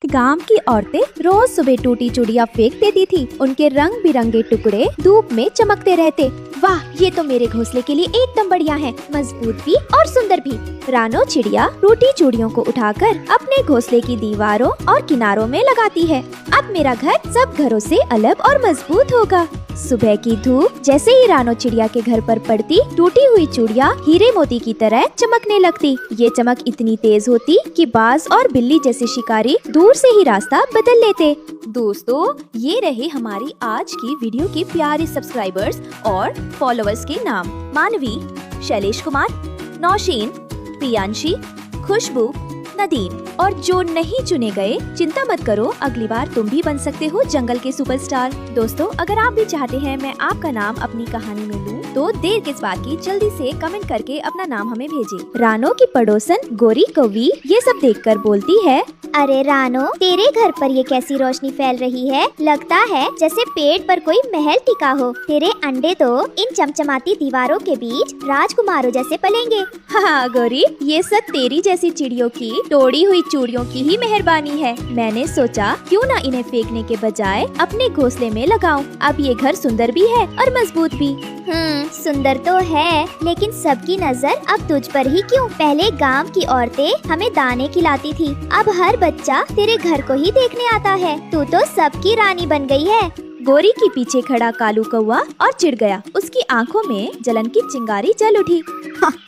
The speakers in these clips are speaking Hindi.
गांव की औरतें रोज सुबह टूटी चूड़ियाँ फेंक देती थी। उनके रंग बिरंगे टुकड़े धूप में चमकते रहते। वाह, ये तो मेरे घोंसले के लिए एकदम बढ़िया है, मजबूत भी और सुंदर भी। रानो चिड़िया टूटी चूड़ियों को उठाकर अपने घोंसले की दीवारों और किनारों में लगाती है। अब मेरा घर सब घरों से अलग और मजबूत होगा। सुबह की धूप जैसे ही रानो चिड़िया के घर पर पड़ती, टूटी हुई चूड़ियाँ हीरे मोती की तरह चमकने लगती। ये चमक इतनी तेज होती कि बाज और बिल्ली जैसे शिकारी दूर से ही रास्ता बदल लेते। दोस्तों, ये रहे हमारी आज की वीडियो के प्यारे सब्सक्राइबर्स और फॉलोअर्स के नाम। मानवी, शैलेश कुमार, नौशीन, प्रियांशी, खुशबू, नदीम। और जो नहीं चुने गए, चिंता मत करो, अगली बार तुम भी बन सकते हो जंगल के सुपरस्टार। दोस्तों, अगर आप भी चाहते हैं मैं आपका नाम अपनी कहानी में लूं, तो देर किस बात की, जल्दी से कमेंट करके अपना नाम हमें भेजें। रानो की पड़ोसन गोरी कौवी ये सब देखकर बोलती है, अरे रानो, तेरे घर पर ये कैसी रोशनी फैल रही है? लगता है जैसे पेड़ पर कोई महल टिका हो। तेरे अंडे तो इन चमचमाती दीवारों के बीच राजकुमारों जैसे पलेंगे। हाँ गोरी, ये सब तेरी जैसी चिड़ियों की तोड़ी हुई चूड़ियों की ही मेहरबानी है। मैंने सोचा क्यों ना इन्हें फेंकने के बजाय अपने घोंसले में लगाऊं। अब ये घर सुंदर भी है और मजबूत भी। सुंदर तो है, लेकिन सबकी नजर अब तुझ पर ही क्यों? पहले गांव की औरतें हमें दाने खिलाती थी, अब हर बच्चा तेरे घर को ही देखने आता है। तू तो सबकी रानी बन गई है। गोरी के पीछे खड़ा कालू कौवा और चिढ़ गया। उसकी आंखों में जलन की चिंगारी जल उठी।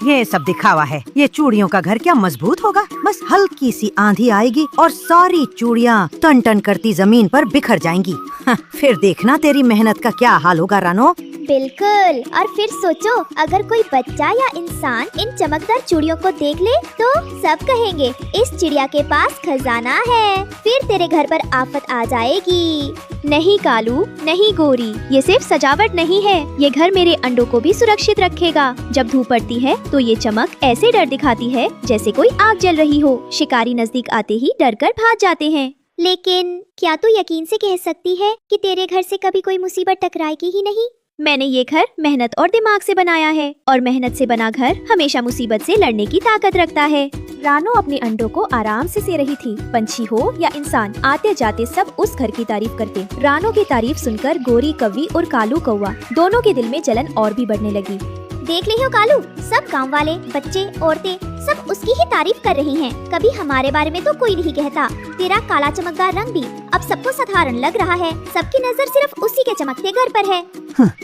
ये सब दिखावा है। ये चूड़ियों का घर क्या मजबूत होगा? बस हल्की सी आंधी आएगी और सारी चूड़ियाँ टन टन करती जमीन पर बिखर जाएंगी। फिर देखना तेरी मेहनत का क्या हाल होगा रानो। बिल्कुल। और फिर सोचो, अगर कोई बच्चा या इंसान इन चमकदार चूड़ियों को देख ले तो सब कहेंगे इस चिड़िया के पास खजाना है। फिर तेरे घर पर आफत आ जाएगी। नहीं कालू, नहीं गोरी, ये सिर्फ सजावट नहीं है। ये घर मेरे अंडों को भी सुरक्षित रखेगा। जब धूप पड़ती है तो ये चमक ऐसे डर दिखाती है जैसे कोई आग जल रही हो। शिकारी नजदीक आते ही डरकर भाग जाते हैं। लेकिन क्या तू यकीन से कह सकती है कि तेरे घर से कभी कोई मुसीबत टकराएगी ही नहीं? मैंने ये घर मेहनत और दिमाग से बनाया है, और मेहनत से बना घर हमेशा मुसीबत से लड़ने की ताकत रखता है। रानो अपने अंडों को आराम से से रही थी। पंछी हो या इंसान, आते जाते सब उस घर की तारीफ करते। रानो की तारीफ सुनकर गोरी कौवी और कालू कौवा दोनों के दिल में जलन और भी बढ़ने लगी। देख रही हो कालू, सब गांव वाले, बच्चे, औरतें सब उसकी ही तारीफ कर रही हैं। कभी हमारे बारे में तो कोई नहीं कहता। तेरा काला चमकदार रंग भी अब सबको साधारण लग रहा है। सबकी नजर सिर्फ उसी के चमकते घर पर है।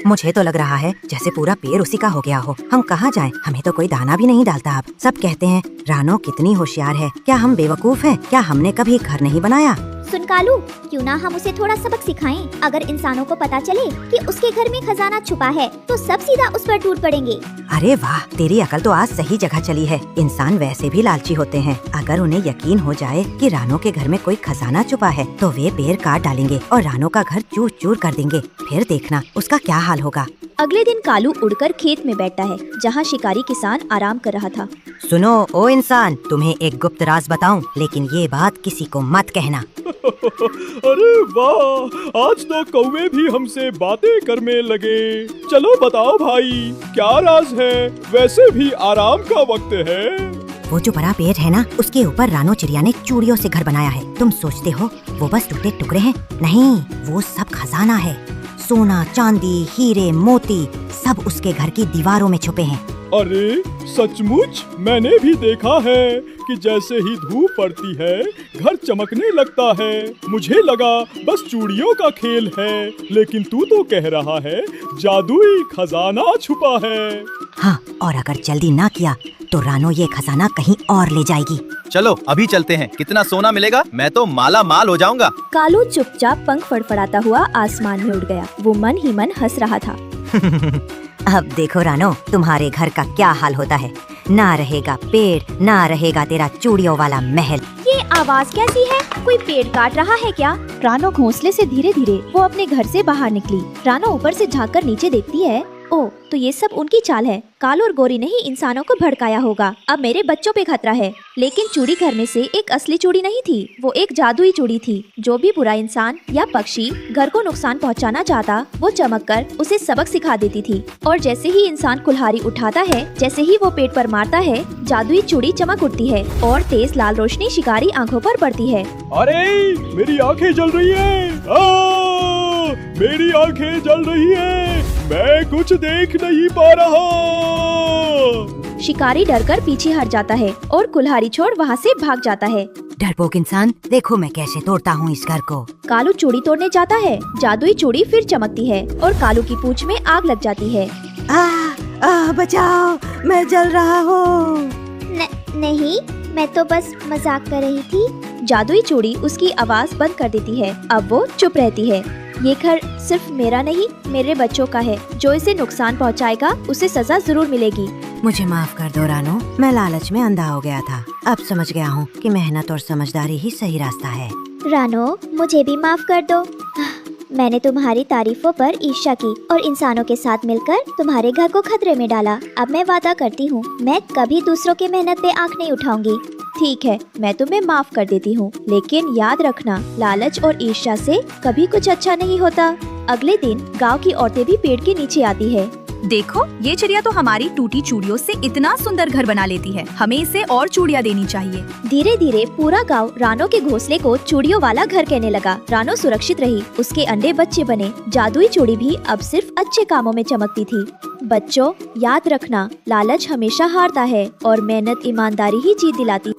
मुझे तो लग रहा है जैसे पूरा पेड़ उसी का हो गया हो। हम कहाँ जाएं? हमें तो कोई दाना भी नहीं डालता। अब सब कहते हैं रानो कितनी होशियार है। क्या हम बेवकूफ हैं? क्या हमने कभी घर नहीं बनाया? सुन कालू, क्यों ना हम उसे थोड़ा सबक सिखाएं। अगर इंसानों को पता चले कि उसके घर में खजाना छुपा है तो सब सीधा उस पर टूट पड़ेंगे। अरे वाह, तेरी अकल तो आज सही जगह चली है। इंसान वैसे भी लालची होते हैं। अगर उन्हें यकीन हो जाए कि रानो के घर में कोई खजाना छुपा है तो वे पेड़ काट डालेंगे और रानो का घर चूर चूर कर देंगे। फिर देखना उसका क्या हाल होगा। अगले दिन कालू उड़कर खेत में बैठता है जहाँ शिकारी किसान आराम कर रहा था। सुनो ओ इंसान, तुम्हें एक गुप्त राज बताऊं, लेकिन ये बात किसी को मत कहना। अरे वाह, आज तो कौवे भी हमसे बातें करने लगे। चलो बताओ भाई, क्या राज है? वैसे भी आराम का वक्त है। वो जो बड़ा पेड़ है ना, उसके ऊपर रानो चिड़िया ने चूड़ियों से घर बनाया है। तुम सोचते हो वो बस टूटे टुकड़े हैं? नहीं, वो सब खजाना है। सोना, चांदी, हीरे, मोती सब उसके घर की दीवारों में छुपे हैं। अरे सचमुच? मैंने भी देखा है कि जैसे ही धूप पड़ती है घर चमकने लगता है। मुझे लगा बस चूड़ियों का खेल है, लेकिन तू तो कह रहा है जादुई खजाना छुपा है। हाँ, और अगर जल्दी ना किया तो रानो ये खजाना कहीं और ले जाएगी। चलो अभी चलते हैं। कितना सोना मिलेगा? मैं तो माला माल हो जाऊंगा। कालू चुपचाप पंख फड़फड़ाता हुआ आसमान में उड़ गया। वो मन ही मन हंस रहा था। अब देखो रानो, तुम्हारे घर का क्या हाल होता है। ना रहेगा पेड़, ना रहेगा तेरा चूड़ियों वाला महल। ये आवाज कैसी है? कोई पेड़ काट रहा है क्या? रानो घोंसले से धीरे धीरे वो अपने घर से बाहर निकली। रानो ऊपर से झांककर नीचे देखती है ओह, तो ये सब उनकी चाल है। कालू और गोरी ने ही इंसानों को भड़काया होगा। अब मेरे बच्चों पे खतरा है। लेकिन चूड़ी घर में से एक असली चूड़ी नहीं थी, वो एक जादुई चूड़ी थी। जो भी बुरा इंसान या पक्षी घर को नुकसान पहुंचाना चाहता, वो चमककर उसे सबक सिखा देती थी। और जैसे ही इंसान कुल्हाड़ी उठाता है, जैसे ही वो पेट पर मारता है, जादुई चूड़ी चमक उठती है और तेज लाल रोशनी शिकारी आंखों पर पड़ती है। अरे मेरी आंखें जल रही है, मेरी आंखें जल रही है, मैं कुछ देख नहीं पा रहा। शिकारी डरकर पीछे हट जाता है और कुल्हाड़ी छोड़ वहाँ से भाग जाता है। डरपोक इंसान, देखो मैं कैसे तोड़ता हूँ इस घर को। कालू चूड़ी तोड़ने जाता है। जादुई चूड़ी फिर चमकती है और कालू की पूंछ में आग लग जाती है। बचाओ, मैं जल रहा हूँ। नहीं, मैं तो बस मजाक कर रही थी। जादुई चूड़ी उसकी आवाज बंद कर देती है। अब वो चुप रहती है। ये घर सिर्फ मेरा नहीं, मेरे बच्चों का है। जो इसे नुकसान पहुंचाएगा, उसे सजा जरूर मिलेगी। मुझे माफ कर दो रानो, मैं लालच में अंधा हो गया था। अब समझ गया हूँ कि मेहनत और समझदारी ही सही रास्ता है। रानो, मुझे भी माफ कर दो। मैंने तुम्हारी तारीफों पर ईर्ष्या की और इंसानों के साथ मिलकर तुम्हारे घर को खतरे में डाला। अब मैं वादा करती हूँ, मैं कभी दूसरों की मेहनत पे आंख नहीं उठाऊंगी। ठीक है, मैं तुम्हें माफ कर देती हूँ, लेकिन याद रखना, लालच और ईर्ष्या से कभी कुछ अच्छा नहीं होता। अगले दिन गांव की औरतें भी पेड़ के नीचे आती है। देखो, ये चिड़िया तो हमारी टूटी चूड़ियों से इतना सुंदर घर बना लेती है। हमें इसे और चूड़ियाँ देनी चाहिए। धीरे धीरे पूरा गांव रानो के घोंसले को चूड़ियों वाला घर कहने लगा। रानो सुरक्षित रही, उसके अंडे बच्चे बने। जादुई चूड़ी भी अब सिर्फ अच्छे कामों में चमकती थी। बच्चों, याद रखना, लालच हमेशा हारता है और मेहनत ईमानदारी ही जीत दिलाती।